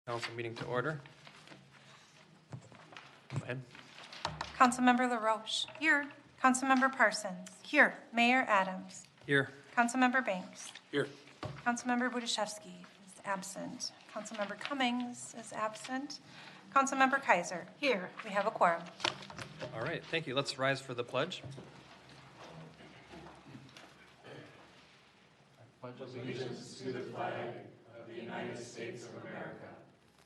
Council meeting to order. Go ahead. Councilmember LaRoche. Here. Councilmember Parsons. Here. Mayor Adams. Here. Councilmember Banks. Here. Councilmember Budashevsky is absent. Councilmember Cummings is absent. Councilmember Kaiser. Here. We have a quorum. All right, thank you. Let's rise for the pledge. Allegiance to the flag of the United States of America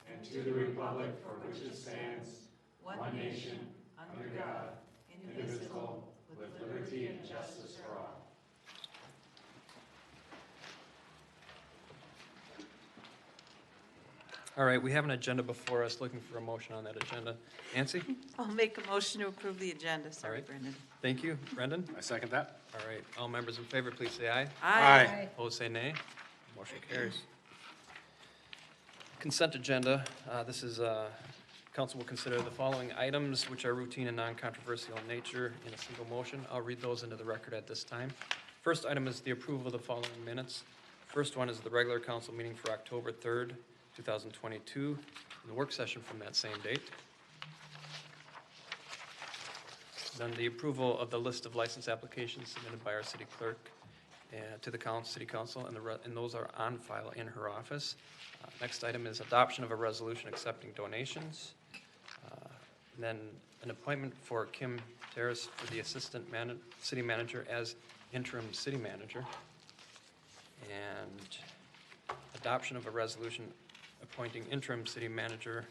and to the republic for which it stands, one nation, under God, indivisible, with liberty and justice for all. All right, we have an agenda before us, looking for a motion on that agenda. Nancy? I'll make a motion to approve the agenda. Sorry, right. Brendan. Thank you. Brendan? I second that. All right, all members in favor, please say aye. Aye. Opposed, say nay. Motion carries. Consent agenda. This is, council will consider the following items, which are routine and non-controversial in nature, in a single motion. I'll read those into the record at this time. First item is the approval of the following minutes. First one is the regular council meeting for October 3rd, 2022, and the work session from that same date. Then the approval of the list of license applications submitted by our city clerk to the city council, and those are on file in her office. Next item is adoption of a resolution accepting donations. And then an appointment for Kim Therres for the assistant city manager as interim city manager. And adoption of a resolution appointing interim city manager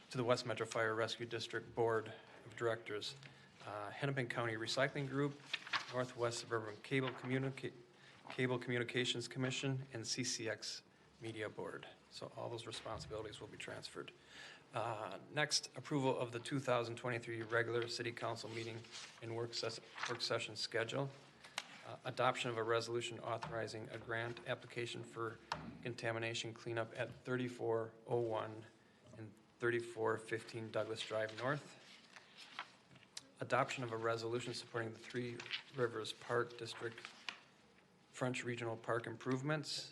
to the West Metro Fire Rescue District Board of Directors, Hennepin County Recycling Group, Northwest Suburban Cable Communications Commission, and CCX Media Board. So all those responsibilities will be transferred. Next, approval of the 2023 regular city council meeting and work session schedule. Adoption of a resolution authorizing a grant application for contamination cleanup at 3401 and 3415 Douglas Drive North. Adoption of a resolution supporting the Three Rivers Park District French Regional Park improvements.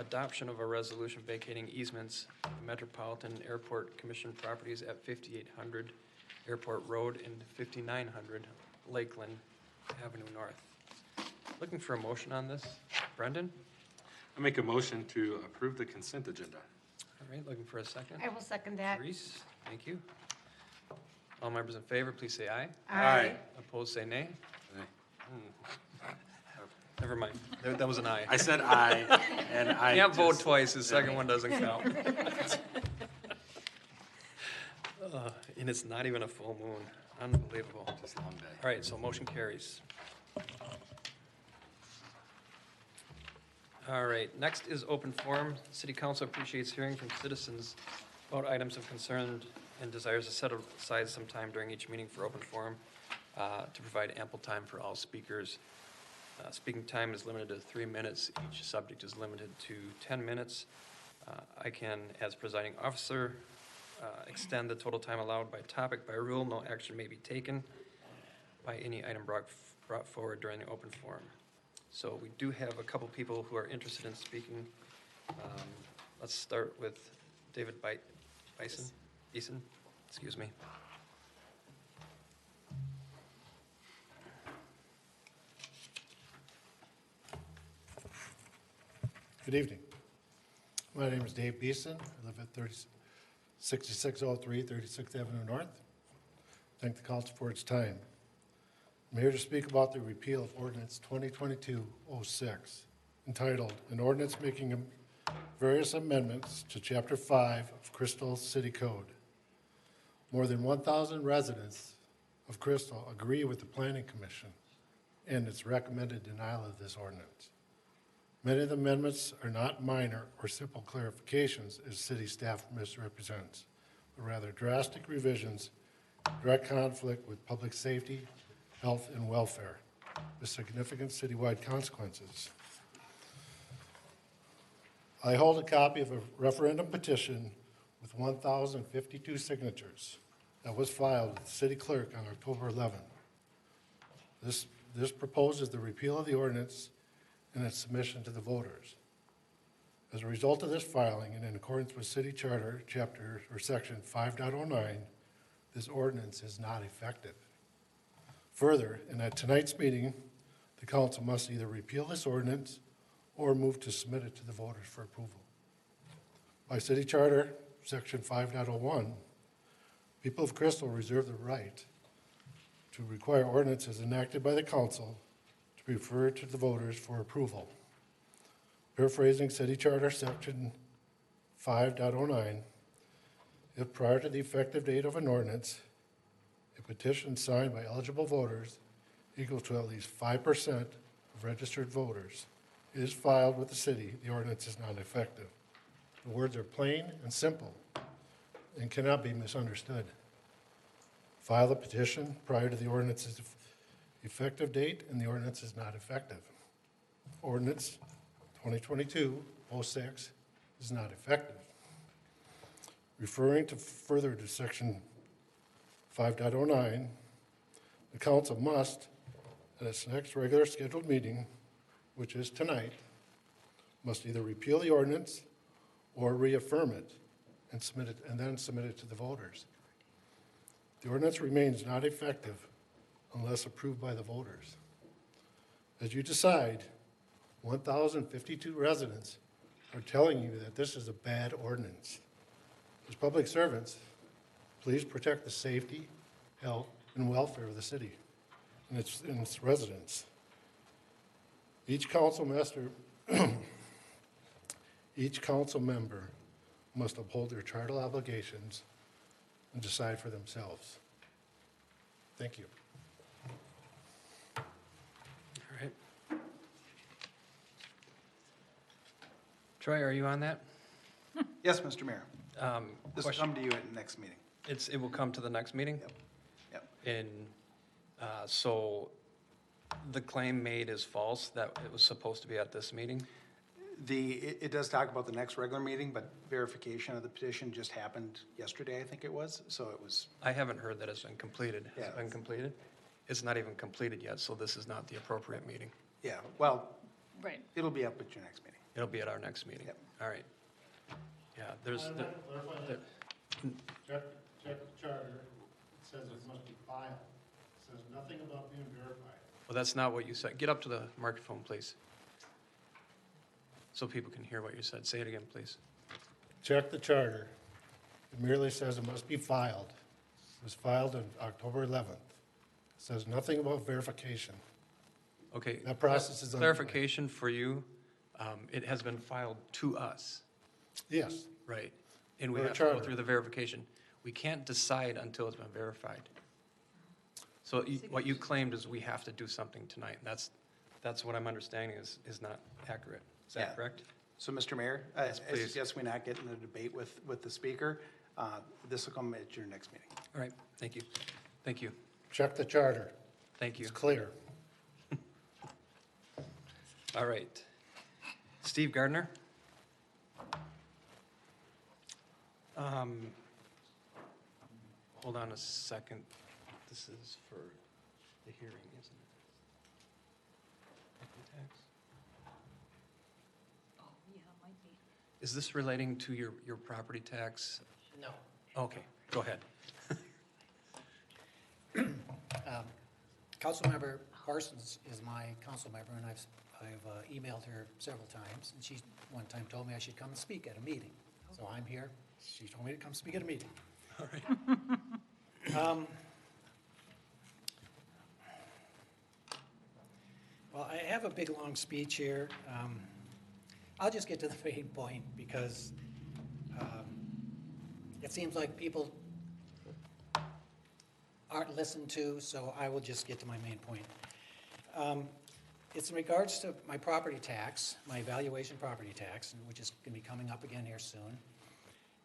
Adoption of a resolution vacating easements Metropolitan Airport Commission properties at 5800 Airport Road and 5900 Lakeland Avenue North. Looking for a motion on this. Brendan? I make a motion to approve the consent agenda. All right, looking for a second. I will second that. Reese, thank you. All members in favor, please say aye. Aye. Opposed, say nay. Aye. Never mind, that was an aye. I said aye, and I Can't vote just- twice, the second one doesn't count. And it's not even a full moon, unbelievable. Just a long day. All right, so motion carries. All right, next is open forum. City Council appreciates hearing from citizens about items of concern and desires to set aside some time during each meeting for open forum to provide ample time for all speakers. Speaking time is limited to 3 minutes. Each subject is limited to 10 minutes. I can, as presiding officer, extend the total time allowed by topic. By rule, no action may be taken by any item brought forward during the open forum. So we do have a couple people who are interested in speaking. Let's start with David Beeson, excuse me. Good evening. My name is Dave Beeson. I live at 6603 36th Avenue North. Thank the council for its time. I'm here to speak about the repeal of Ordinance 2022-06, entitled, An Ordinance Making Various Amendments to Chapter 5 of Crystal City Code. More than 1,000 residents of Crystal agree with the Planning Commission and its recommended denial of this ordinance. Many of the amendments are not minor or simple clarifications, as city staff misrepresents, but rather drastic revisions, direct conflict with public safety, health, and welfare, with significant citywide consequences. I hold a copy of a referendum petition with 1,052 signatures that was filed with the city clerk on October 11th. This proposes the repeal of the ordinance and its submission to the voters. As a result of this filing, and in accordance with City Charter, Chapter or Section 5.09, this ordinance is not effective. Further, and at tonight's meeting, the council must either repeal this ordinance or move to submit it to the voters for approval. By City Charter, Section 5.01, people of Crystal reserve the right to require ordinances enacted by the council to be referred to the voters for approval. Paraphrasing City Charter Section 5.09, if prior to the effective date of an ordinance, a petition signed by eligible voters equal to at least 5% of registered voters is filed with the city, the ordinance is not effective. The words are plain and simple and cannot be misunderstood. File the petition prior to the ordinance's effective date, and the ordinance is not effective. Ordinance 2022-06 is not effective. Referring to further to Section 5.09, the council must, at its next regular scheduled meeting, which is tonight, must either repeal the ordinance or reaffirm it and submit it, and then submit it to the voters. The ordinance remains not effective unless approved by the voters. As you decide, 1,052 residents are telling you that this is a bad ordinance. As public servants, please protect the safety, health, and welfare of the city and its residents. Each council member must uphold their charter obligations and decide for themselves. Thank you. All right. Troy, are you on that? Yes, Mr. Mayor. This will Question. come to you at the next meeting. It will come to the next meeting? Yep. And so the claim made is false, that it was supposed to be at this meeting? It does talk about the next regular meeting, but verification of the petition just happened yesterday, I think it was, so it was, I haven't heard that it's been completed. Has it Yeah. been completed? It's not even completed yet, so this is not the appropriate meeting. yeah, well, Right. it'll be up at your next meeting. It'll be at our next meeting. Yep. All right. Yeah, Check the charter, it says it must be filed. It says nothing about being verified. well, that's not what you said. Get up to the microphone, please. So people can hear what you said. Say it again, please. Check the charter. It merely says it must be filed. It was filed on October 11th. It says nothing about verification. Okay. That process is underway. Clarification for you, it has been filed to us, Yes, right? And we For a have to go charter. through the verification. We can't decide until it's been verified. So what you claimed is we have to do something tonight. That's what I'm understanding is not accurate. Is that Yeah. correct? So, Mr. Mayor, Yes, I please. suggest we not get in a debate with the speaker. This will come at your next meeting. All right, thank you. Thank you. check the charter. Thank you. It's clear. All right. Steve Gardner? Hold on a second. This is for the hearing, isn't it? Property tax? Oh, yeah, it might be. Is this relating to your property tax? No. Okay, go ahead. Councilmember Parsons is my council member, and I've emailed her several times, and she one time told me I should come and speak at a meeting. So I'm here. She told me to come speak at a meeting. All right. Well, I have a big, long speech here. I'll just get to the main point because it seems like people aren't listened to, so I will just get to my main point. It's in regards to my property tax, my valuation property tax, which is going to be coming up again here soon.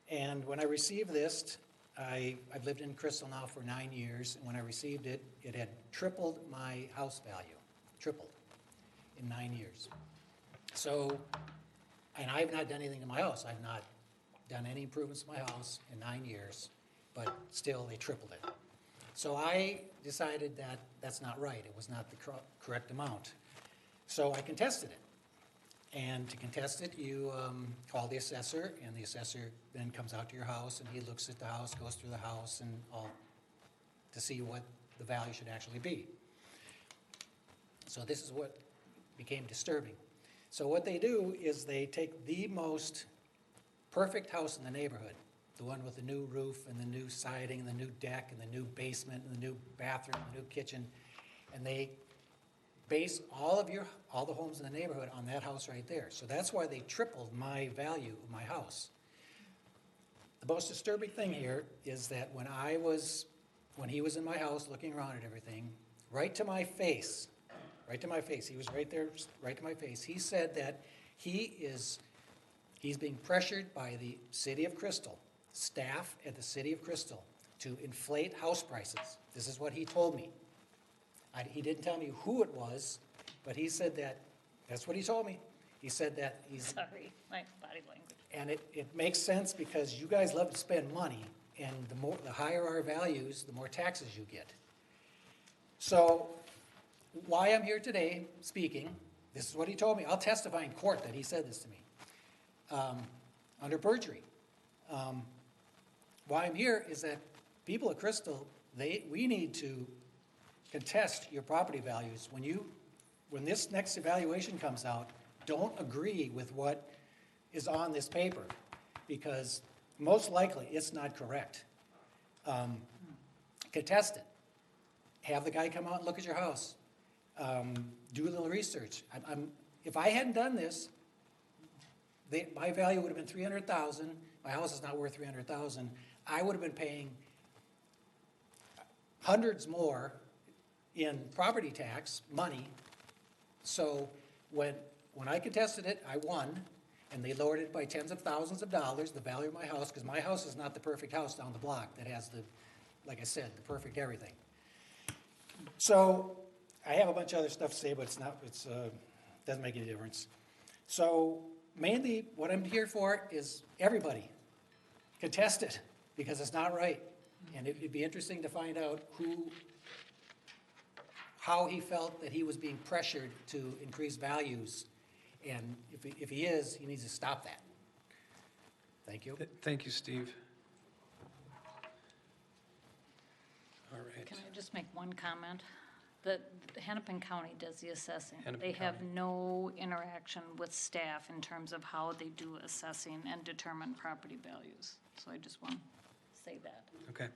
And when I received this, I've lived in Crystal now for 9 years, and when I received it, it had tripled my house value, tripled in 9 years. So, and I've not done anything to my house. I've not done any improvements to my house in 9 years, but still they tripled it. So I decided that that's not right. It was not the correct amount. So I contested it. And to contest it, you call the assessor, and the assessor then comes out to your house, and he looks at the house, goes through the house, and all to see what the value should actually be. So this is what became disturbing. So what they do is they take the most perfect house in the neighborhood, the one with the new roof and the new siding and the new deck and the new basement and the new bathroom and the new kitchen, and they base all the homes in the neighborhood on that house right there. So that's why they tripled my value of my house. The most disturbing thing here is that when he was in my house looking around at everything, right to my face, he was right there, right to my face, he said that he's being pressured by the city of Crystal, staff at the city of Crystal, to inflate house prices. This is what he told me. He didn't tell me who it was, but he said that's what he told me. He said that he's... Sorry, my body language. And it makes sense because you guys love to spend money, and the higher our values, the more taxes you get. So why I'm here today speaking, this is what he told me. I'll testify in court that he said this to me, under perjury. Why I'm here is that people at Crystal, we need to contest your property values. When this next evaluation comes out, don't agree with what is on this paper, because most likely it's not correct. Contest it. Have the guy come out and look at your house. Do a little research. If I hadn't done this, my value would have been $300,000. My house is not worth $300,000. I would have been paying hundreds more in property tax money. So when I contested it, I won, and they lowered it by tens of thousands of dollars, the value of my house, because my house is not the perfect house down the block that has like I said, the perfect everything. So I have a bunch of other stuff to say, but it doesn't make any difference. So mainly what I'm here for is everybody contest it, because it's not right. And it'd be interesting to find out how he felt that he was being pressured to increase values. And if he is, he needs to stop that. Thank you. Thank you, Steve. All right. Can I just make one comment? The Hennepin County does the assessing. Hennepin They have County. no interaction with staff in terms of how they do assessing and determine property values. So I just want to say that. Okay.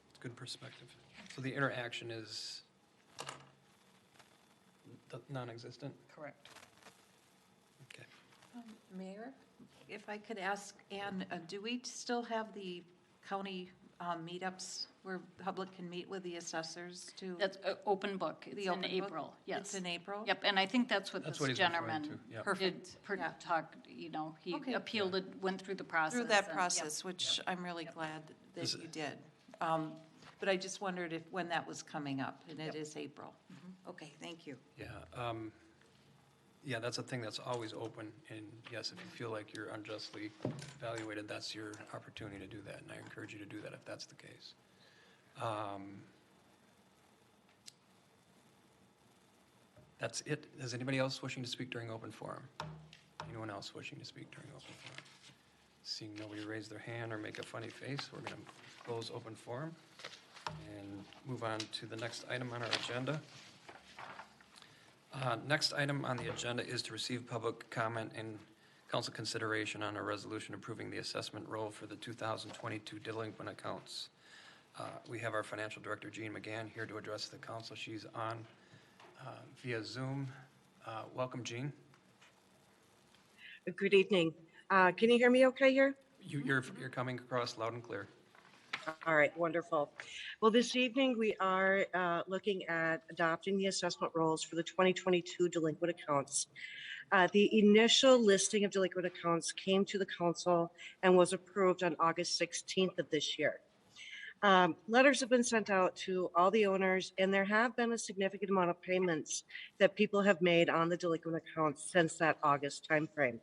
It's good perspective. So the interaction is non-existent? Correct. Okay. Mayor, if I could ask, Ann, do we still have the county meetups where the public can meet with the assessors to? That's an open book. It's The in open book? April, yes. It's in April? Yep, and I think that's what That's this what he's referring gentleman to, yeah. did, Perfect, yeah. talk, he Okay. appealed it, went through the process. Through that and- process, which I'm really glad that Is- you did. But I just wondered when that was coming up, and it is April. Okay, thank you. Yeah, yeah, that's a thing that's always open, and yes, if you feel like you're unjustly evaluated, that's your opportunity to do that, and I encourage you to do that if that's the case. That's it. Is anybody else wishing to speak during open forum? Anyone else wishing to speak during open forum? Seeing nobody raise their hand or make a funny face, we're going to close open forum and move on to the next item on our agenda. Next item on the agenda is to receive public comment and council consideration on a resolution approving the assessment roll for the 2022 delinquent accounts. We have our financial director, Jean McGann, here to address the council. She's on via Zoom. Welcome, Jean. Good evening. Can you hear me okay here? You're coming across loud and clear. All right, wonderful. Well, this evening we are looking at adopting the assessment rolls for the 2022 delinquent accounts. The initial listing of delinquent accounts came to the council and was approved on August 16th of this year. Letters have been sent out to all the owners, and there have been a significant amount of payments that people have made on the delinquent accounts since that August timeframe.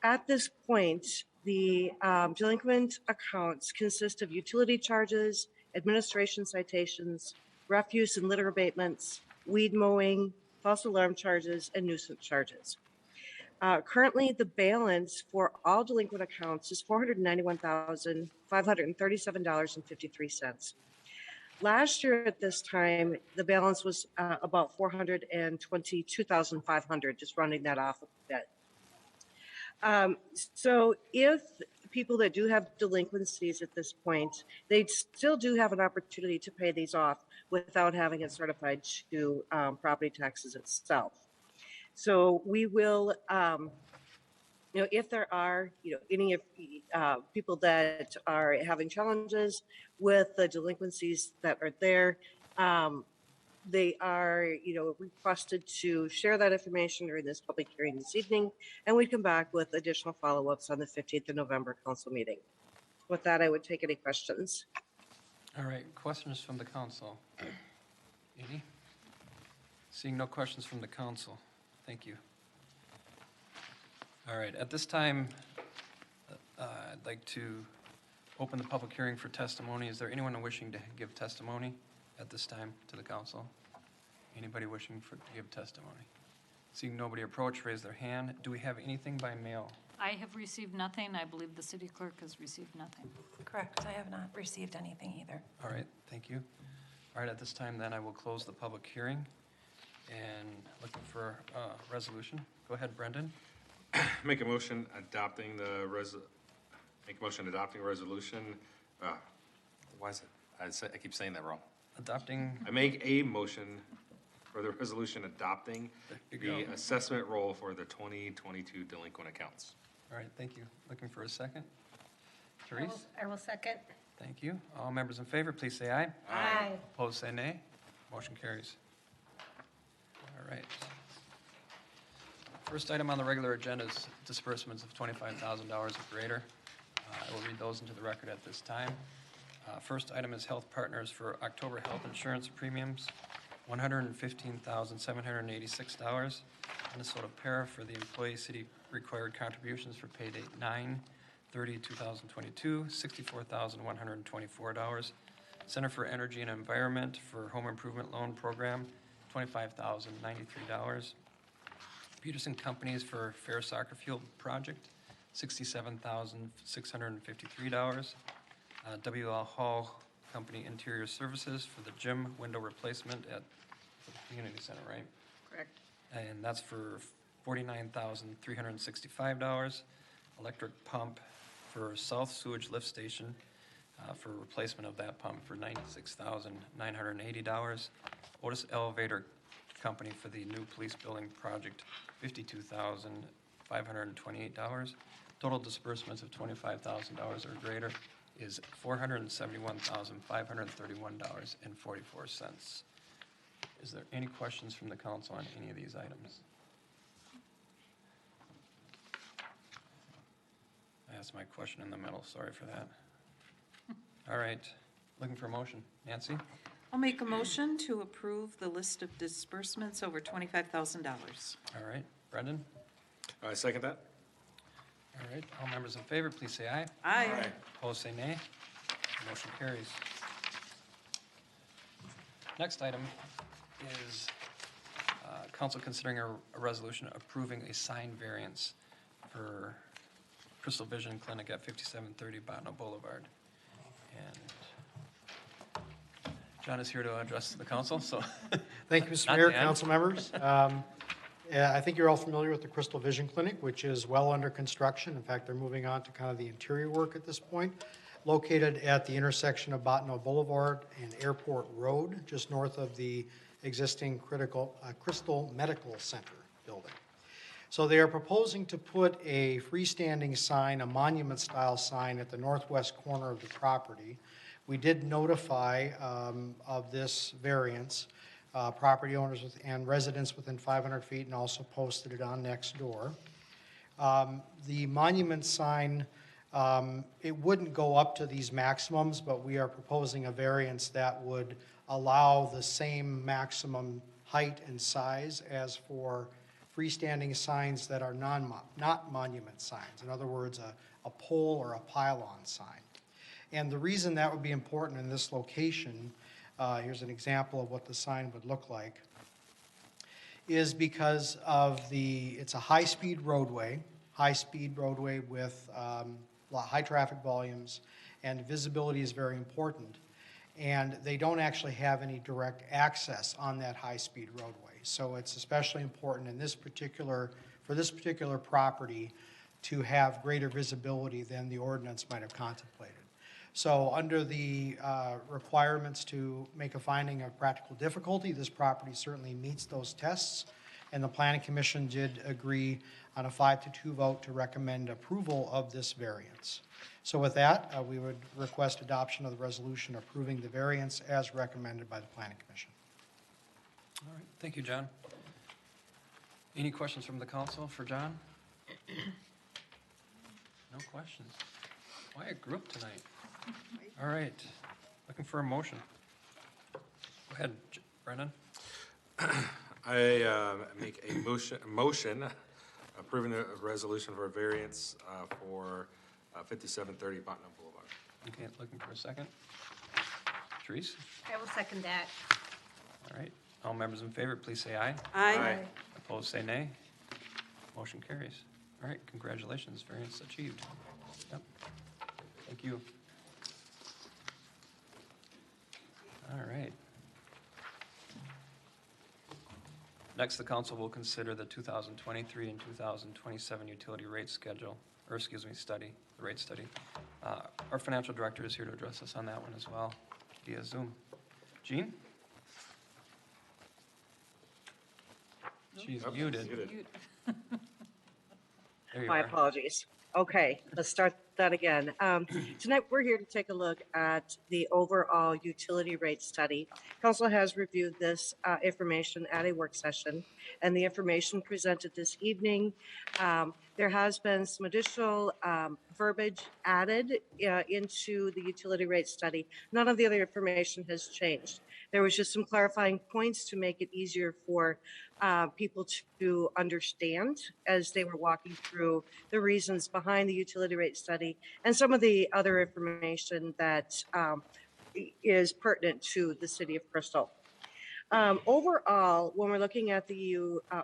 At this point, the delinquent accounts consist of utility charges, administration citations, refuse and litter abatements, weed mowing, false alarm charges, and nuisance charges. Currently, the balance for all delinquent accounts is $491,537.53. Last year at this time, the balance was about $422,500, just rounding that off a bit. So if people that do have delinquencies at this point, they still do have an opportunity to pay these off without having it certified to property taxes itself. So we will, if there are, any of people that are having challenges with the delinquencies that are there, they are, requested to share that information during this public hearing this evening, and we come back with additional follow-ups on the 15th of November council meeting. With that, I would take any questions. All right, questions from the council? Any? Seeing no questions from the council, thank you. All right, at this time, I'd like to open the public hearing for testimony. Is there anyone wishing to give testimony at this time to the council? Anybody wishing to give testimony? Seeing nobody approach, raise their hand. Do we have anything by mail? I have received nothing. I believe the city clerk has received nothing. Correct. I have not received anything either. All right, thank you. All right, at this time then, I will close the public hearing and looking for a resolution. Go ahead, Brendan. Make a motion adopting resolution. Why is it? I keep saying that wrong. Adopting, I make a motion for the resolution adopting there you the go. assessment roll for the 2022 delinquent accounts. All right, thank you. Looking for a second. Therese? I will second. Thank you. All members in favor, please say aye. Aye. Opposed, say nay. Motion carries. All right. First item on the regular agenda is disbursements of $25,000 or greater. I will read those into the record at this time. First item is Health Partners for October health insurance premiums, $115,786. Minnesota Para for the employee city required contributions for pay date 9/30/2022, $64,124. Center for Energy and Environment for Home Improvement Loan Program, $25,093. Peterson Companies for Fair Soccer Field Project, $67,653. WL Hall Company Interior Services for the gym window replacement at the community center, right? Correct. And that's for $49,365. Electric pump for South Sewage Lift Station for replacement of that pump for $96,980. Otis Elevator Company for the new police building project, $52,528. Total disbursements of $25,000 or greater is $471,531.44. Is there any questions from the council on any of these items? I asked my question in the middle, sorry for that. All right, looking for a motion. Nancy? I'll make a motion to approve the list of disbursements over $25,000. All right, Brendan? I second that. All right, all members in favor, please say aye. Aye. Opposed, say nay. Motion carries. Next item is council considering a resolution approving a sign variance for Crystal Vision Clinic at 5730 Botno Boulevard. And John is here to address the council, so. Thank you, Mr. Not Mayor, Dan. council members. Yeah, I think you're all familiar with the Crystal Vision Clinic, which is well under construction. In fact, they're moving on to kind of the interior work at this point. Located at the intersection of Botno Boulevard and Airport Road, just north of the existing Crystal Medical Center building. So they are proposing to put a freestanding sign, a monument-style sign at the northwest corner of the property. We did notify of this variance property owners and residents within 500 feet and also posted it on Nextdoor. The monument sign, it wouldn't go up to these maximums, but we are proposing a variance that would allow the same maximum height and size as for freestanding signs that are not monument signs. In other words, a pole or a pylon sign. And the reason that would be important in this location, here's an example of what the sign would look like, is because of it's a high-speed roadway with high traffic volumes, and visibility is very important. And they don't actually have any direct access on that high-speed roadway. So it's especially important for this particular property to have greater visibility than the ordinance might have contemplated. So under the requirements to make a finding of practical difficulty, this property certainly meets those tests, and the Planning Commission did agree on a 5-2 vote to recommend approval of this variance. So with that, we would request adoption of the resolution approving the variance as recommended by the Planning Commission. All right, thank you, John. Any questions from the council for John? No questions. Quiet group tonight. All right, looking for a motion. Go ahead, Brendan. I make a motion approving the resolution for a variance for 5730 Bottom Boulevard. Okay, looking for a second. Therese? I will second that. All right, all members in favor, please say aye. Aye. Opposed, say nay. Motion carries. All right, congratulations, variance achieved. Yep, thank you. All right. Next, the council will consider the 2023 and 2027 utility rate schedule, or excuse me, study, the rate study. Our financial director is here to address us on that one as well via Zoom. Jean? She's muted. There you My are. apologies. Okay, let's start that again. Tonight, we're here to take a look at the overall utility rate study. Council has reviewed this information at a work session, and the information presented this evening, there has been some additional verbiage added into the utility rate study. None of the other information has changed. There was just some clarifying points to make it easier for people to understand as they were walking through the reasons behind the utility rate study and some of the other information that is pertinent to the city of Crystal. Overall, when we're looking at the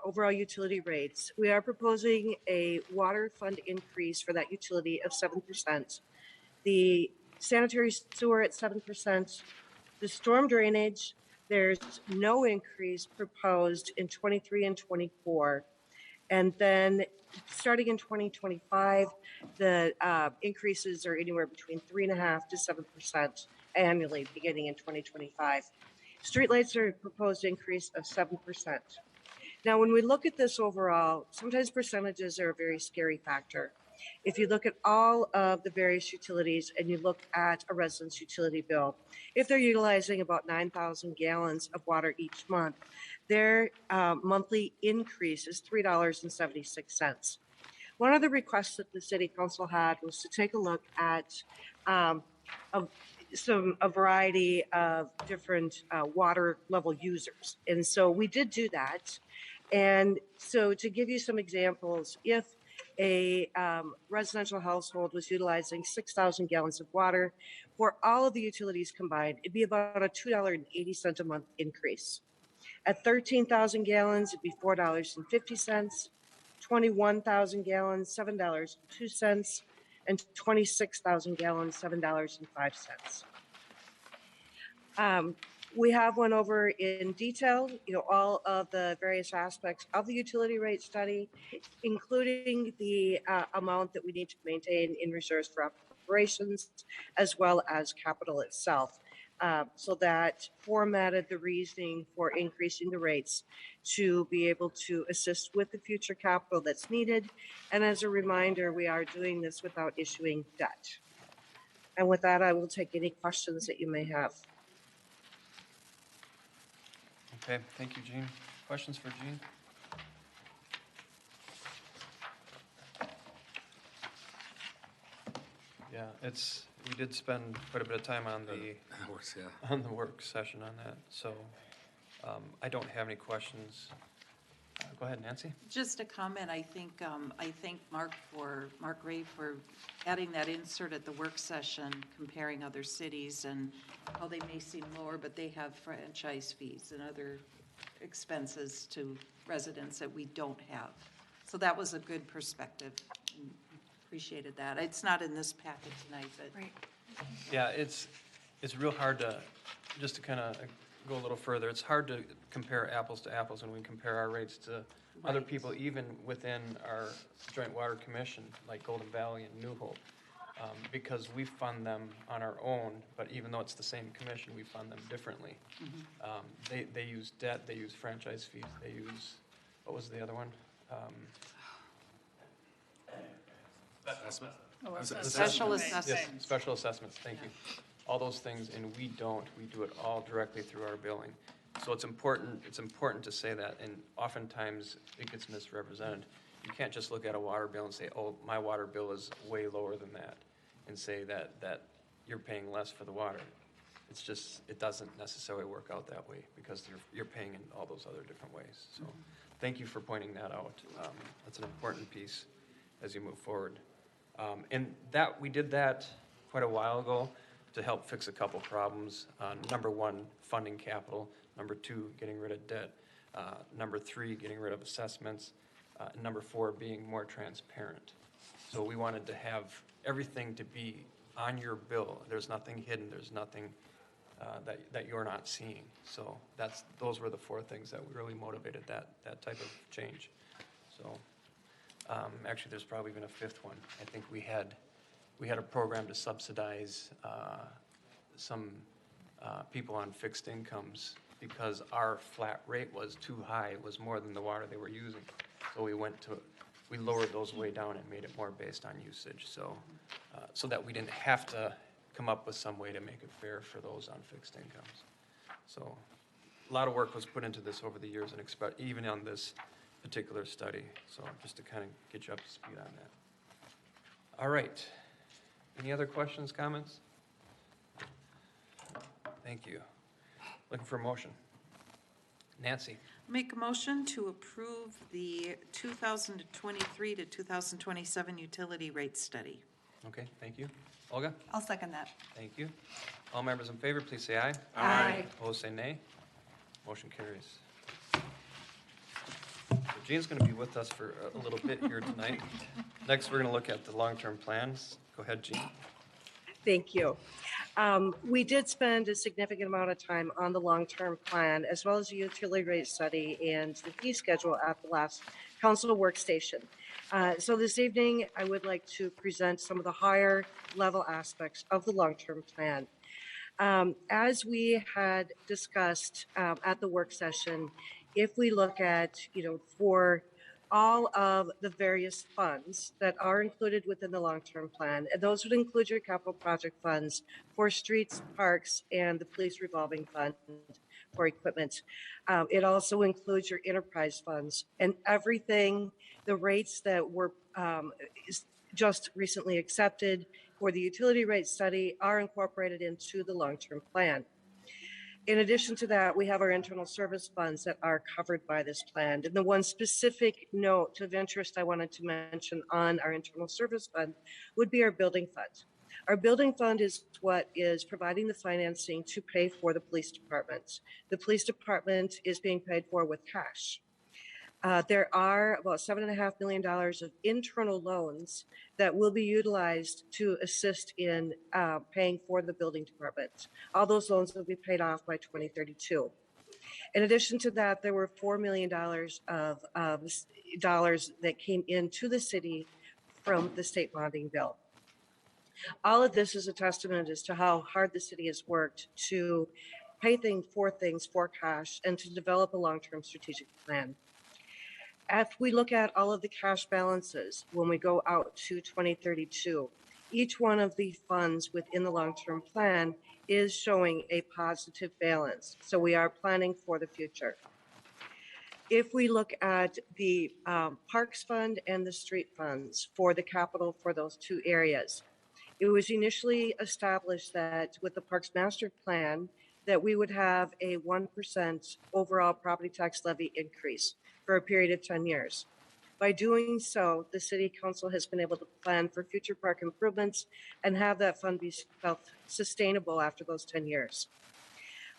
overall utility rates, we are proposing a water fund increase for that utility of 7%. The sanitary sewer at 7%. The storm drainage, there's no increase proposed in 23 and 24. And then starting in 2025, the increases are anywhere between 3.5% to 7% annually beginning in 2025. Streetlights are a proposed increase of 7%. Now, when we look at this overall, sometimes percentages are a very scary factor. If you look at all of the various utilities and you look at a resident's utility bill, if they're utilizing about 9,000 gallons of water each month, their monthly increase is $3.76. One of the requests that the city council had was to take a look at a variety of different water level users. And so we did do that. And so to give you some examples, if a residential household was utilizing 6,000 gallons of water, for all of the utilities combined, it'd be about a $2.80 a month increase. At 13,000 gallons, it'd be $4.50. 21,000 gallons, $7.02, and 26,000 gallons, $7.05. We have went over in detail, all of the various aspects of the utility rate study, including the amount that we need to maintain in reserves for operations, as well as capital itself. So that formatted the reasoning for increasing the rates to be able to assist with the future capital that's needed. And as a reminder, we are doing this without issuing debt. And with that, I will take any questions that you may have. Okay, thank you, Jean. Questions for Jean? Yeah, we did spend quite a bit of time on the work session on that, so I don't have any questions. Go ahead, Nancy. Just a comment, I think Mark Ray for adding that insert at the work session, comparing other cities and how they may seem lower, but they have franchise fees and other expenses to residents that we don't have. So that was a good perspective. Appreciated that. It's not in this packet tonight, but. Right. Yeah, it's real hard to, just to kind of go a little further, it's hard to compare apples to apples when we compare our rates to other Right. people, even within our Joint Water Commission, like Golden Valley and New Hope. Because we fund them on our own, but even though it's the same commission, we fund them differently. They use debt, they use franchise fees, they use, what was the other one? Assessment? Special Yes, assessment. special assessments, thank you. All those things, and we don't, we do it all directly through our billing. So it's important to say that, and oftentimes it gets misrepresented. You can't just look at a water bill and say, oh, my water bill is way lower than that, and say that you're paying less for the water. It's just, it doesn't necessarily work out that way, because you're paying in all those other different ways. So thank you for pointing that out. That's an important piece as you move forward. And that, we did that quite a while ago to help fix a couple problems. Number one, funding capital. Number two, getting rid of debt. Number three, getting rid of assessments. And number four, being more transparent. So we wanted to have everything to be on your bill. There's nothing hidden. There's nothing that you're not seeing. So those were the four things that really motivated that type of change. So actually, there's probably even a fifth one. I think we had a program to subsidize some people on fixed incomes because our flat rate was too high. It was more than the water they were using. So we lowered those way down and made it more based on usage. So that we didn't have to come up with some way to make it fair for those on fixed incomes. So a lot of work was put into this over the years, and even on this particular study. So just to kind of get you up to speed on that. All right. Any other questions, comments? Thank you. Looking for a motion. Nancy? Make a motion to approve the 2023 to 2027 utility rate study. Okay, thank you. Olga? I'll second that. Thank you. All members in favor, please say aye. Aye. Opposed, say nay. Motion carries. So Jean's going to be with us for a little bit here tonight. Next, we're going to look at the long-term plans. Go ahead, Jean. Thank you. We did spend a significant amount of time on the long-term plan, as well as the utility rate study and the fee schedule at the last council workstation. So this evening, I would like to present some of the higher level aspects of the long-term plan. As we had discussed at the work session, if we look at, for all of the various funds that are included within the long-term plan, and those would include your capital project funds for streets, parks, and the police revolving fund for equipment. It also includes your enterprise funds and everything, the rates that were just recently accepted for the utility rate study are incorporated into the long-term plan. In addition to that, we have our internal service funds that are covered by this plan. And the one specific note of interest I wanted to mention on our internal service fund would be our building fund. Our building fund is what is providing the financing to pay for the police department. The police department is being paid for with cash. There are about $7.5 million of internal loans that will be utilized to assist in paying for the building department. All those loans will be paid off by 2032. In addition to that, there were $4 million of dollars that came into the city from the state bonding bill. All of this is a testament as to how hard the city has worked to pay for things for cash and to develop a long-term strategic plan. If we look at all of the cash balances when we go out to 2032, each one of the funds within the long-term plan is showing a positive balance. So we are planning for the future. If we look at the Parks Fund and the street funds for the capital for those two areas, it was initially established that with the Parks Master Plan that we would have a 1% overall property tax levy increase for a period of 10 years. By doing so, the City Council has been able to plan for future park improvements and have that fund be self-sustainable after those 10 years.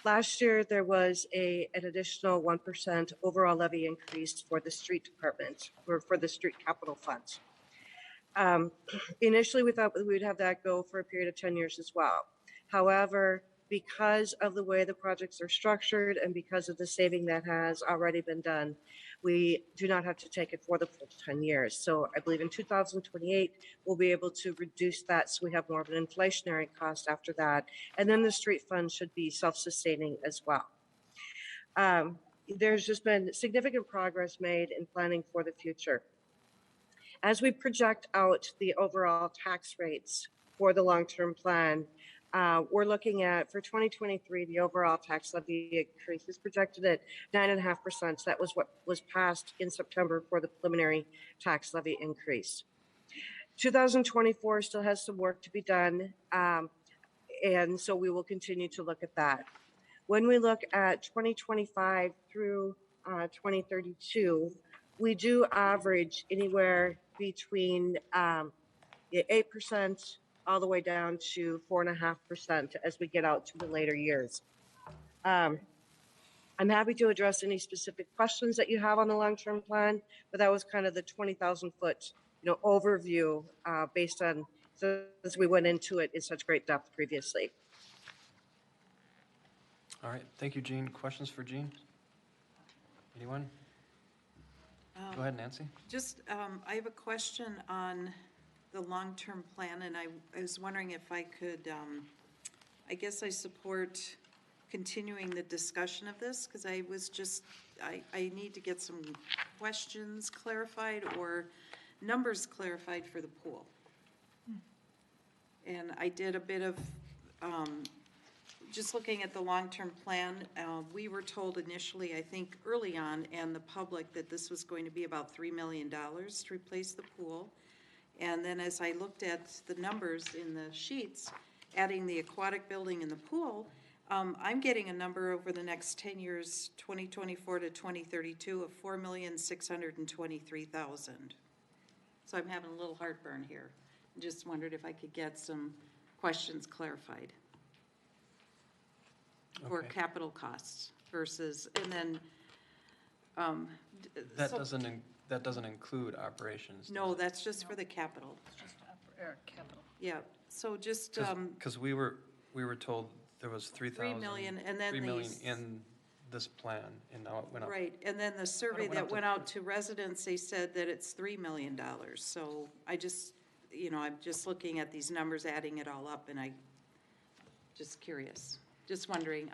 Last year, there was an additional 1% overall levy increase for the street department, or for the street capital funds. Initially, we thought we would have that go for a period of 10 years as well. However, because of the way the projects are structured and because of the saving that has already been done, we do not have to take it for the full 10 years. So I believe in 2028, we'll be able to reduce that so we have more of an inflationary cost after that. And then the street fund should be self-sustaining as well. There's just been significant progress made in planning for the future. As we project out the overall tax rates for the long-term plan, we're looking at, for 2023, the overall tax levy increase is projected at 9.5%. That was what was passed in September for the preliminary tax levy increase. 2024 still has some work to be done, and so we will continue to look at that. When we look at 2025 through 2032, we do average anywhere between 8% all the way down to 4.5% as we get out to the later years. I'm happy to address any specific questions that you have on the long-term plan, but that was kind of the 20,000 foot, overview based on, as we went into it in such great depth previously. All right, thank you, Jean. Questions for Jean? Anyone? Go ahead, Nancy. Just, I have a question on the long-term plan, and I was wondering if I could, I guess I support continuing the discussion of this, because I was just, I need to get some questions clarified or numbers clarified for the pool. And I did a bit of, just looking at the long-term plan, we were told initially, I think early on, and the public, that this was going to be about $3 million to replace the pool. And then as I looked at the numbers in the sheets, adding the aquatic building and the pool, I'm getting a number over the next 10 years, 2024 to 2032, of $4,623,000. So I'm having a little heartburn here. Just wondered if I could get some questions clarified for capital costs versus, and then That doesn't include operations. no, that's just for the capital. Capital. Yeah. So just Because we were told there was 3,000. 3 million, and then 3 million these- in this plan, and now it went up. right, and then the survey went that up to went out to residents, they said that it's $3 million. So I just, I'm just looking at these numbers, adding it all up, and I just curious. Just wondering,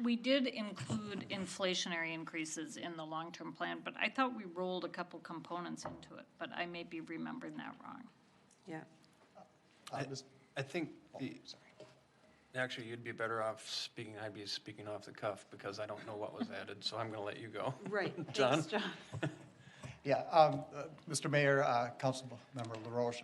We did include inflationary increases in the long-term plan, but I thought we rolled a couple components into it, but I may be remembering that wrong. yeah. I think actually, you'd be better off speaking, I'd be speaking off the cuff, because I don't know what was added, so I'm going to let you go. Right. John? Thanks, John. Yeah, Mr. Mayor, Councilmember LaRoche.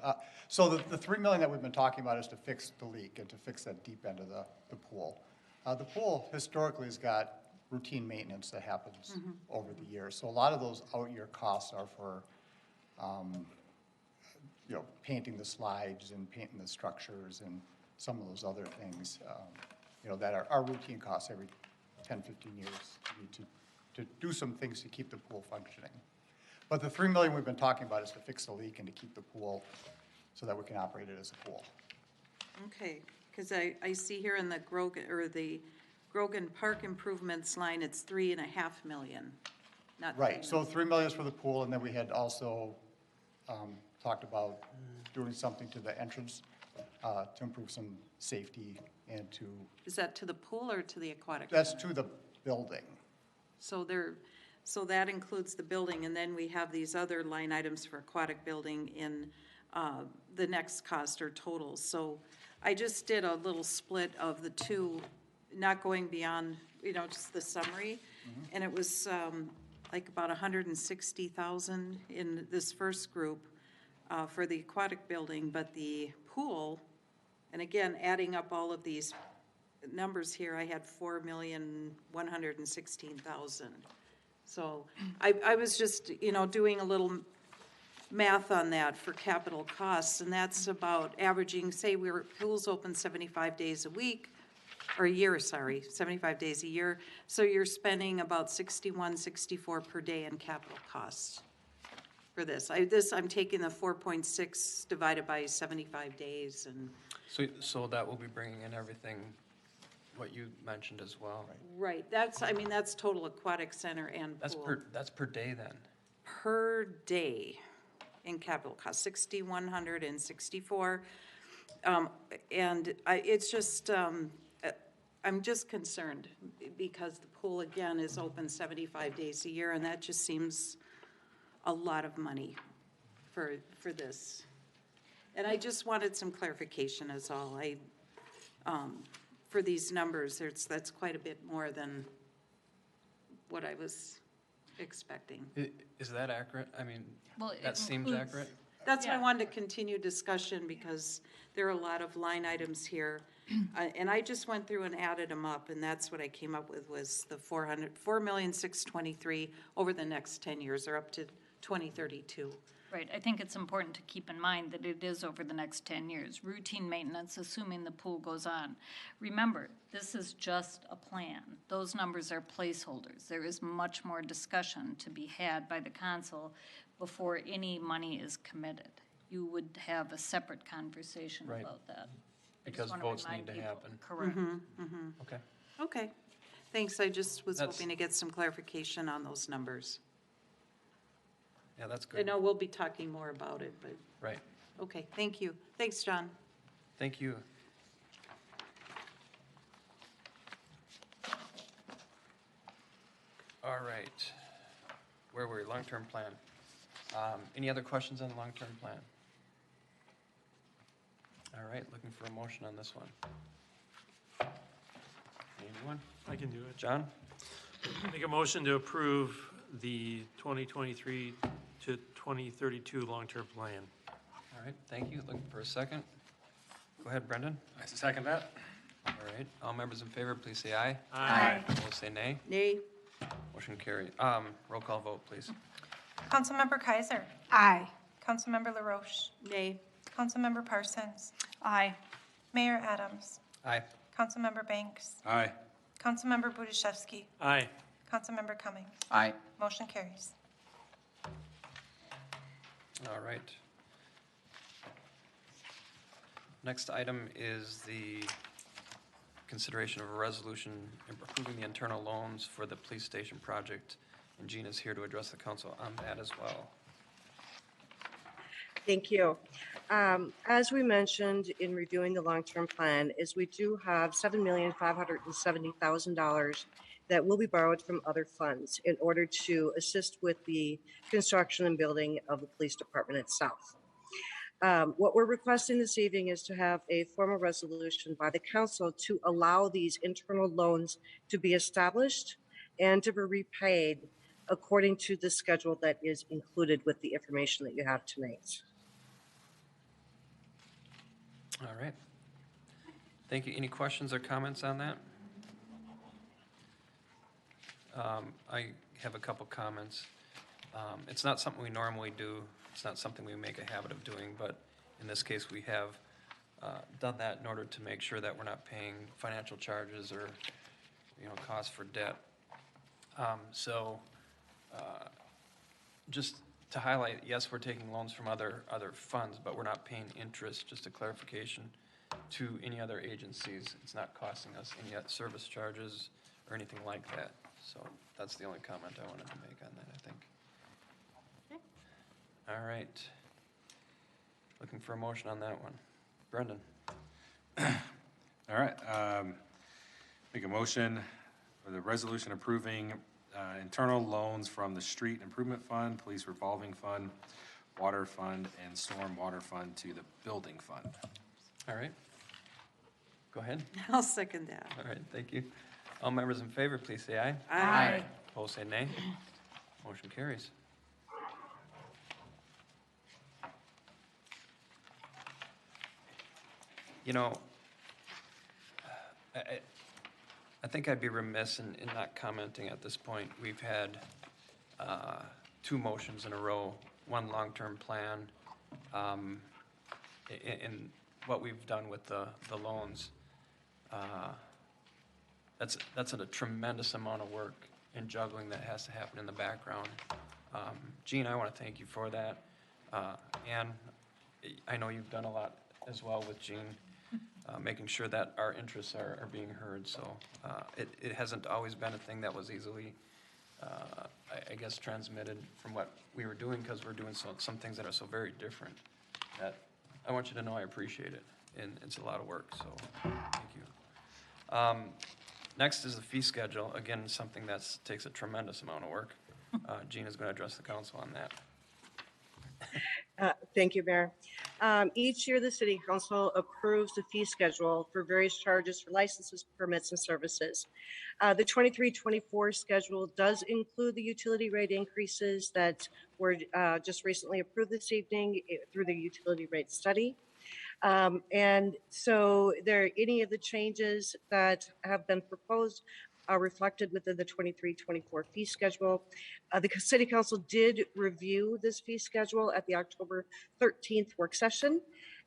So the $3 million that we've been talking about is to fix the leak and to fix that deep end of the pool. The pool historically has got routine maintenance that happens over the years. So a lot of those out-year costs are for, painting the slides and painting the structures and some of those other things, that are routine costs every 10, 15 years. You need to do some things to keep the pool functioning. But the $3 million we've been talking about is to fix the leak and to keep the pool so that we can operate it as a pool. Okay, because I see here in the Grogan Park improvements line, it's $3.5 million, not Right, $3 so million. $3 million is for the pool, and then we had also talked about doing something to the entrance to improve some safety and to, Is that to the pool or to the aquatic? that's to the building. So that includes the building, and then we have these other line items for aquatic building in the next cost or totals. So I just did a little split of the two, not going beyond, just the summary. And it was like about 160,000 in this first group for the aquatic building, but the pool, and again, adding up all of these numbers here, I had 4,116,000. So I was just, doing a little math on that for capital costs, and that's about averaging, say pool's open 75 days a week, or a year, sorry, 75 days a year. So you're spending about 61, 64 per day in capital costs for this. I'm taking the 4.6 divided by 75 days and. So that will be bringing in everything, what you mentioned as well. Right, that's total aquatic center and pool. That's per day then? Per day in capital cost, 6,164. And it's just, I'm just concerned because the pool again is open 75 days a year and that just seems a lot of money for this. And I just wanted some clarification is all. For these numbers, that's quite a bit more than what I was expecting. Is that accurate? I mean, Well, it that seems includes- accurate? That's why I Yeah. wanted to continue discussion because there are a lot of line items here. And I just went through and added them up and that's what I came up with was the 4,623 over the next 10 years or up to 2032. Right, I think it's important to keep in mind that it is over the next 10 years. Routine maintenance, assuming the pool goes on. Remember, this is just a plan. Those numbers are placeholders. There is much more discussion to be had by the council before any money is committed. You would have a separate conversation Right. about that. I just Because wanna votes remind need to people. happen. Correct. Okay. Okay, thanks. I just was That's- hoping to get some clarification on those numbers. Yeah, that's I good. know we'll be talking more about it, but, Right. okay, thank you. Thanks, John. Thank you. All right. Where were we? Long-term plan. Any other questions on the long-term plan? All right, looking for a motion on this one. Anyone? I can do it. John? Make a motion to approve the 2023 to 2032 long-term plan. All right, thank you. Looking for a second. Go ahead, Brendan. I second that. All right, all members in favor, please say aye. Aye. Opposed, say nay. Nay? Motion carried. Roll call vote, please. Councilmember Kaiser. Aye. Councilmember LaRoche. Nay. Councilmember Parsons. Aye. Mayor Adams. Aye. Councilmember Banks. Aye. Councilmember Budaszewski. Aye. Councilmember Cummings. Aye. Motion carries. All right. Next item is the consideration of a resolution approving the internal loans for the police station project. And Gina is here to address the council on that as well. Thank you. As we mentioned in reviewing the long-term plan, is we do have $7,570,000 that will be borrowed from other funds in order to assist with the construction and building of the police department itself. What we're requesting this evening is to have a formal resolution by the council to allow these internal loans to be established and to be repaid according to the schedule that is included with the information that you have tonight. All right. Thank you. Any questions or comments on that? I have a couple comments. It's not something we normally do. It's not something we make a habit of doing, but in this case, we have done that in order to make sure that we're not paying financial charges or, costs for debt. Just to highlight, yes, we're taking loans from other funds, but we're not paying interest, just a clarification to any other agencies. It's not costing us any service charges or anything like that. So that's the only comment I wanted to make on that, I think. Okay. All right. Looking for a motion on that one. Brendan? All right. Make a motion for the resolution approving internal loans from the Street Improvement Fund, Police Revolving Fund, Water Fund, and Storm Water Fund to the Building Fund. All right. Go ahead. I'll second that. All right, thank you. All members in favor, please say aye. Aye. Opposed, say nay. Motion carries. I think I'd be remiss in not commenting at this point. We've had two motions in a row, one long-term plan, and what we've done with the loans. that's a tremendous amount of work and juggling that has to happen in the background. Gene, I want to thank you for that. And I know you've done a lot as well with Gene, making sure that our interests are being heard. So it hasn't always been a thing that was easily, I guess, transmitted from what we were doing, because we're doing some things that are so very different. That I want you to know I appreciate it, and it's a lot of work, so thank you. Next is the fee schedule. Again, something that takes a tremendous amount of work. Gene is going to address the council on that. Thank you, Mayor. Each year, the City Council approves the fee schedule for various charges for licenses, permits, and services. The 23-24 schedule does include the utility rate increases that were just recently approved this evening through the utility rate study. And so any of the changes that have been proposed are reflected within the 23-24 fee schedule. The City Council did review this fee schedule at the October 13th work session.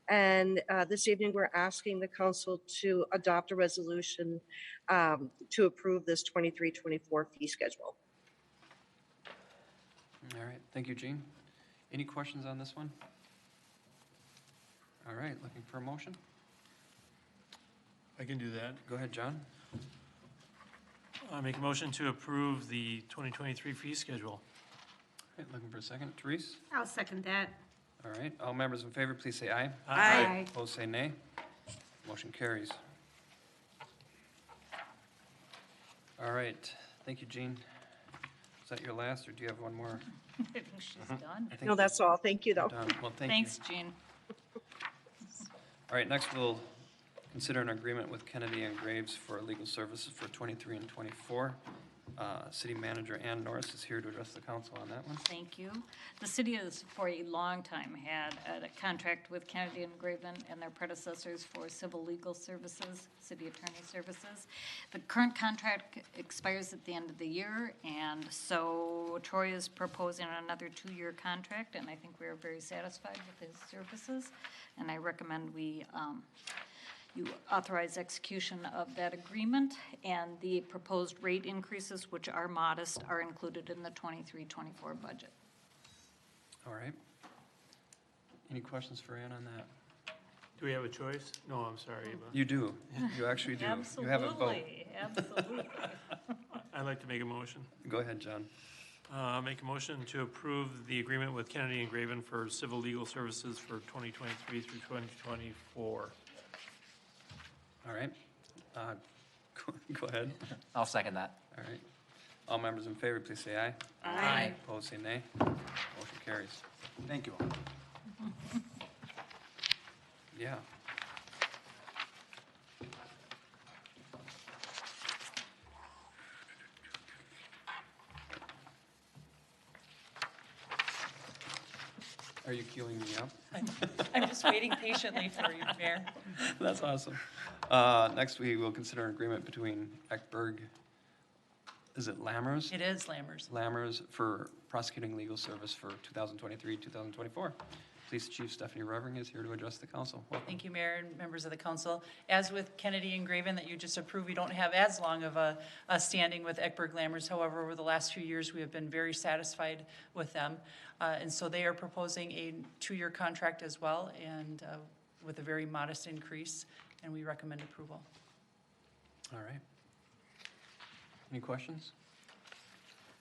And this evening, we're asking the council to adopt a resolution to approve this 23-24 fee schedule. All right, thank you, Gene. Any questions on this one? All right, looking for a motion? I can do that. Go ahead, John. I make a motion to approve the 2023 fee schedule. All right, looking for a second. Therese? I'll second that. All right, all members in favor, please say aye. Aye. Opposed, say nay. Motion carries. All right, thank you, Gene. Is that your last, or do you have one more? I think she's done. I think No, that's all. Thank you, though. you're done. Well, thank you. Thanks, Jean. All right, next we'll consider an agreement with Kennedy and Graves for legal services for 23 and 24. City Manager Ann Norris is here to address the council on that one. Thank you. The city has for a long time had a contract with Kennedy and Graven and their predecessors for civil legal services, city attorney services. The current contract expires at the end of the year, and so Troy is proposing another 2-year contract, and I think we are very satisfied with his services. And I recommend you authorize execution of that agreement, and the proposed rate increases, which are modest, are included in the 23-24 budget. All right. Any questions for Ann on that? Do we have a choice? No, I'm sorry, Eva. You do. You actually do. You have a vote. Absolutely. I'd like to make a motion. Go ahead, John. Make a motion to approve the agreement with Kennedy and Graven for civil legal services for 2023 through 2024. All right. Go ahead. I'll second that. All right. All members in favor, please say aye. Aye. Opposed, say nay. Motion carries. Thank you. Yeah. Are you queuing me up? I'm just waiting patiently for you, Mayor. That's awesome. Next, we will consider an agreement between Eckberg, is it Lammers? It is Lammers. Lammers for prosecuting legal service for 2023, 2024. Police Chief Stephanie Revering is here to address the council. Welcome. Thank you, Mayor and members of the council. As with Kennedy and Graven that you just approved, we don't have as long of a standing with Eckberg Lammers. However, over the last few years, we have been very satisfied with them. And so they are proposing a 2-year contract as well, and with a very modest increase, and we recommend approval. All right. Any questions?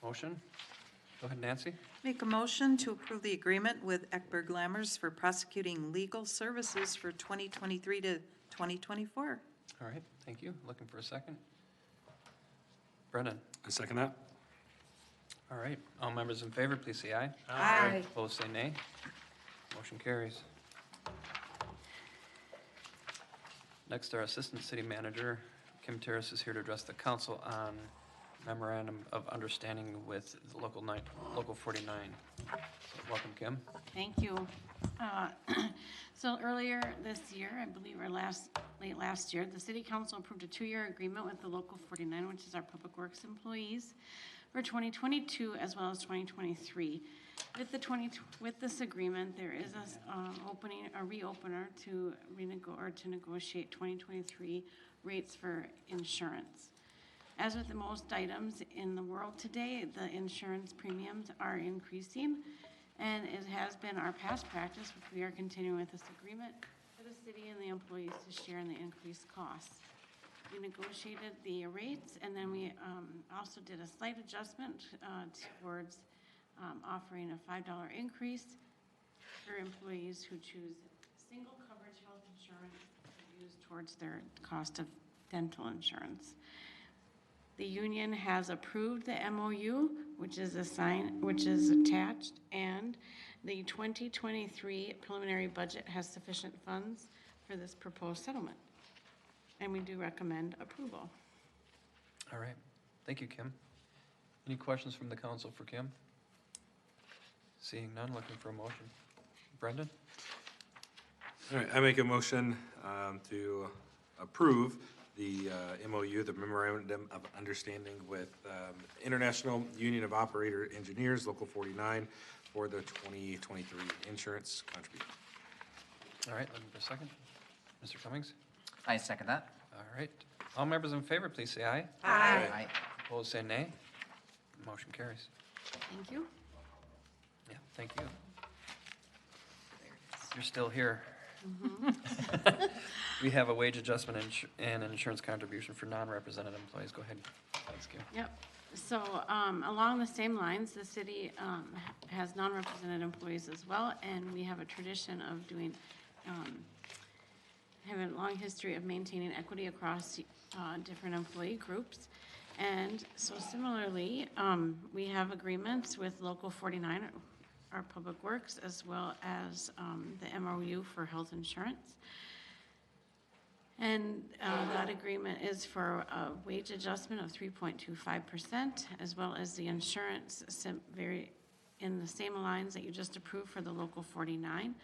Motion? Go ahead, Nancy. Make a motion to approve the agreement with Eckberg Lammers for prosecuting legal services for 2023 to 2024. All right, thank you. Looking for a second. Brendan. I second that. All right, all members in favor, please say aye. Aye. Opposed, say nay. Motion carries. Next, our Assistant City Manager, Kim Therres, is here to address the council on memorandum of understanding with the local 49. So welcome, Kim. Thank you. So earlier this year, I believe, or late last year, the City Council approved a 2-year agreement with the Local 49, which is our Public Works employees, for 2022 as well as 2023. With this agreement, there is a reopener to negotiate 2023 rates for insurance. As with the most items in the world today, the insurance premiums are increasing, and it has been our past practice, which we are continuing with this agreement, for the city and the employees to share in the increased costs. We negotiated the rates, and then we also did a slight adjustment towards offering a $5 increase for employees who choose single coverage health insurance to use towards their cost of dental insurance. The union has approved the MOU, which is attached, and the 2023 preliminary budget has sufficient funds for this proposed settlement. And we do recommend approval. All right. Thank you, Kim. Any questions from the council for Kim? Seeing none, looking for a motion. Brendan? All right, I make a motion to approve the MOU, the Memorandum of Understanding with International Union of Operator Engineers, Local 49, for the 2023 insurance contribution. All right, looking for a second. Mr. Cummings? I second that. All right. All members in favor, please say aye. Aye. Opposed, say nay. Motion carries. Thank you. Yeah, thank you. You're still here. We have a wage adjustment and insurance contribution for non-represented employees. Go ahead. Thanks, Kim. Yep. So along the same lines, the city has non-represented employees as well, and we have a tradition of doing, have a long history of maintaining equity across different employee groups. And so similarly, we have agreements with Local 49, our Public Works, as well as the MOU for health insurance. And that agreement is for a wage adjustment of 3.25%, as well as the insurance in the same lines that you just approved for the Local 49.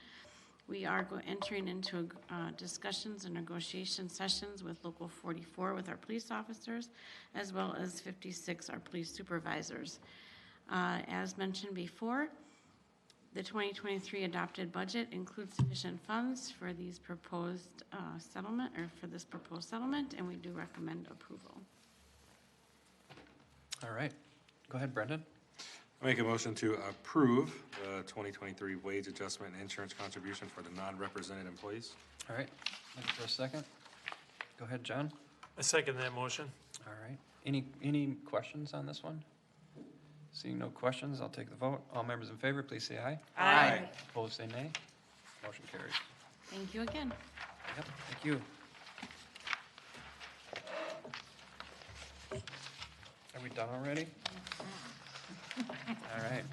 We are entering into discussions and negotiation sessions with Local 44 with our police officers, as well as 56, our police supervisors. As mentioned before, the 2023 adopted budget includes sufficient funds for these proposed settlement, or for this proposed settlement, and we do recommend approval. All right. Go ahead, Brendan. I make a motion to approve the 2023 wage adjustment and insurance contribution for the non-represented employees. All right. Looking for a second. Go ahead, John. I second that motion. All right. Any questions on this one? Seeing no questions, I'll take the vote. All members in favor, please say aye. Aye. Opposed, say nay. Motion carries. Thank you again. Yep, thank you. Are we done already? All right.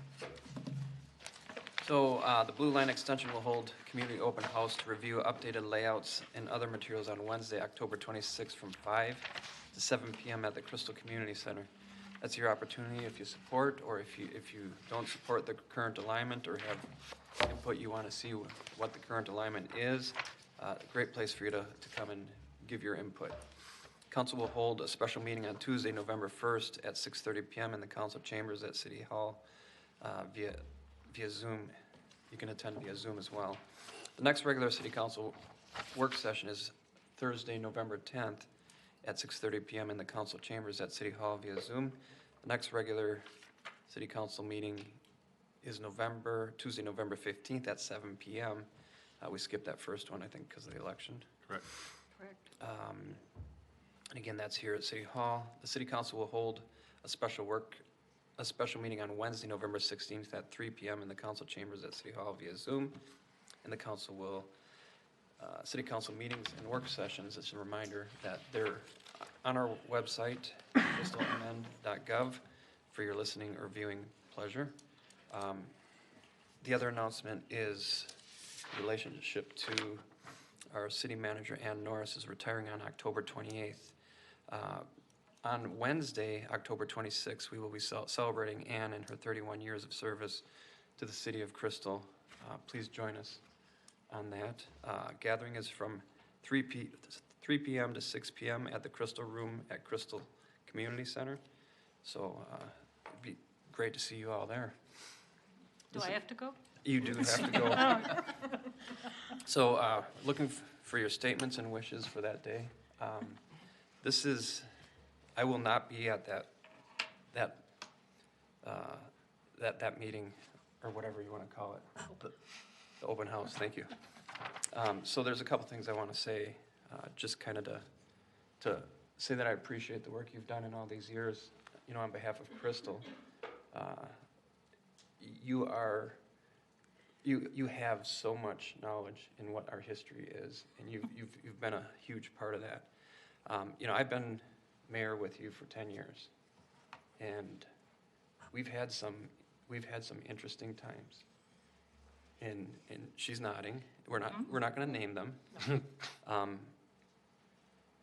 So the Blue Line Extension will hold community open house to review updated layouts and other materials on Wednesday, October 26th from 5 to 7 p.m. at the Crystal Community Center. That's your opportunity if you support, or if you don't support the current alignment or have input you want to see what the current alignment is. A great place for you to come and give your input. Council will hold a special meeting on Tuesday, November 1st at 6:30 p.m. in the council chambers at City Hall via Zoom. You can attend via Zoom as well. The next regular City Council work session is Thursday, November 10th at 6:30 p.m. in the council chambers at City Hall via Zoom. The next regular City Council meeting is Tuesday, November 15th at 7 p.m. We skipped that first one, I think, because of the election. Correct. And again, that's here at City Hall. The City Council will hold a special meeting on Wednesday, November 16th at 3 p.m. in the council chambers at City Hall via Zoom. And the council will, City Council meetings and work sessions, it's a reminder that they're on our website, crystalmn.gov, for your listening or viewing pleasure. The other announcement is in relationship to our city manager, Ann Norris, is retiring on October 28th. On Wednesday, October 26th, we will be celebrating Ann and her 31 years of service to the city of Crystal. Please join us on that. Gathering is from 3 p.m. to 6 p.m. at the Crystal Room at Crystal Community Center. So it'd be great to see you all there. Do I have to go? You do have to go. So looking for your statements and wishes for that day. This is I will not be at that meeting, or whatever you want to call it. The open house, thank you. So there's a couple things I want to say, just kind of to say that I appreciate the work you've done in all these years, you know, on behalf of Crystal. You have so much knowledge in what our history is, and you've been a huge part of that. You know, I've been mayor with you for 10 years, and we've had some interesting times. And she's nodding. We're not going to name them.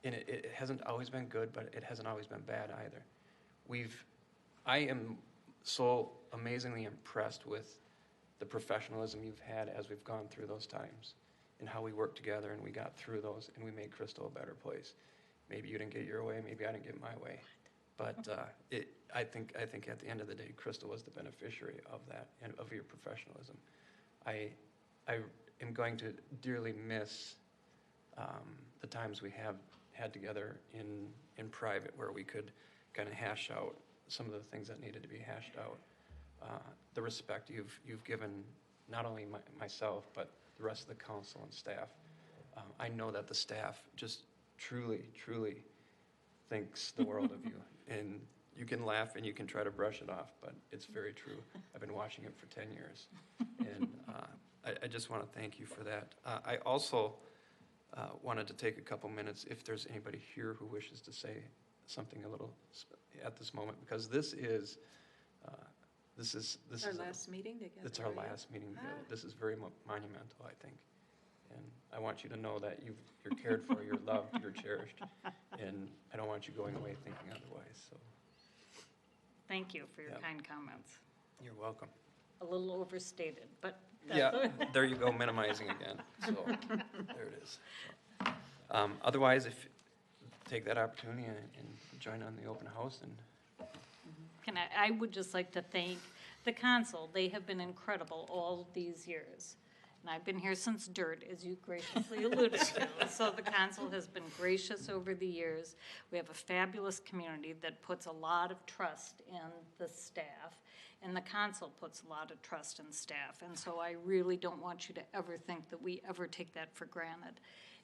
And it hasn't always been good, but it hasn't always been bad either. I am so amazingly impressed with the professionalism you've had as we've gone through those times, and how we worked together and we got through those and we made Crystal a better place. Maybe you didn't get your way, maybe I didn't get my way, but I think at the end of the day, Crystal was the beneficiary of that and of your professionalism. I am going to dearly miss the times we have had together in private, where we could kind of hash out some of the things that needed to be hashed out. The respect you've given not only myself, but the rest of the council and staff. I know that the staff just truly thinks the world of you. And you can laugh and you can try to brush it off, but it's very true. I've been watching it for 10 years. And I just want to thank you for that. I also wanted to take a couple minutes, if there's anybody here who wishes to say something a little at this moment, because this is Our last meeting together. it's our last meeting together. This is very monumental, I think. And I want you to know that you're cared for, you're loved, you're cherished. And I don't want you going away thinking otherwise, so. Thank you for your Yep. kind comments. You're welcome. A little overstated, but. Yeah, there you go, minimizing again. So, there it is. Otherwise, take that opportunity and join on the open house. And I would just like to thank the council. They have been incredible all these years. And I've been here since dirt, as you graciously alluded to. So the council has been gracious over the years. We have a fabulous community that puts a lot of trust in the staff, and the council puts a lot of trust in staff. And so I really don't want you to ever think that we ever take that for granted.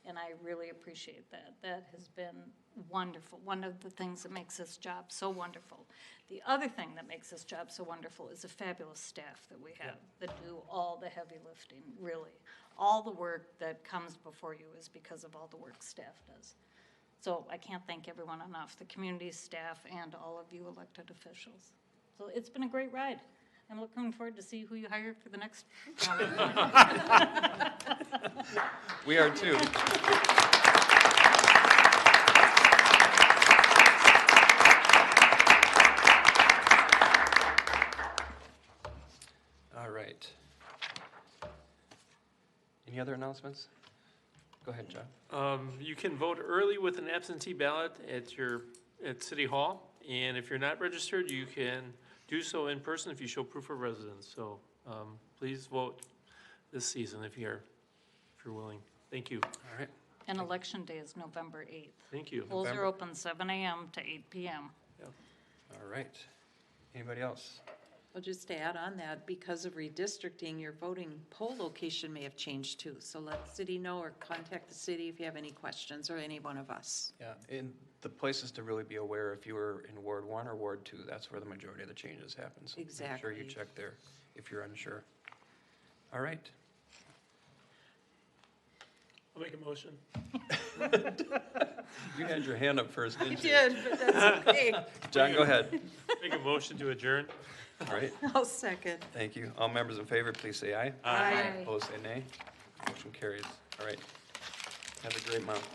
And I really appreciate that. That has been wonderful. One of the things that makes this job so wonderful. The other thing that makes this job so wonderful is the fabulous staff that we have that do all the heavy lifting, really. All the work that comes before you is because of all the work staff does. So I can't thank everyone enough, the community staff and all of you elected officials. So it's been a great ride. I'm looking forward to see who you hire for the next round. we are too. All right. Any other announcements? Go ahead, John. You can vote early with an absentee ballot at City Hall, and if you're not registered, you can do so in person if you show proof of residence. So please vote this season if you're willing. Thank you. All right. And election day is November 8th. Thank you. Polls are open 7 a.m. to 8 p.m. Yep. All right. Anybody else? Well, just to add on that, because of redistricting, your voting poll location may have changed too. So let the city know, or contact the city if you have any questions, or any one of us. Yeah, and the places to really be aware, if you were in Ward 1 or Ward 2, that's where the majority of the changes happen. So Exactly. make sure you check there if you're unsure. All right. I'll make a motion. You had your hand up first, didn't you? I did, but that's okay. John, go ahead. Make a motion to adjourn. All right. I'll second. Thank you. All members in favor, please say aye. Aye. Opposed, say nay. Motion carries. All right. Have a great month.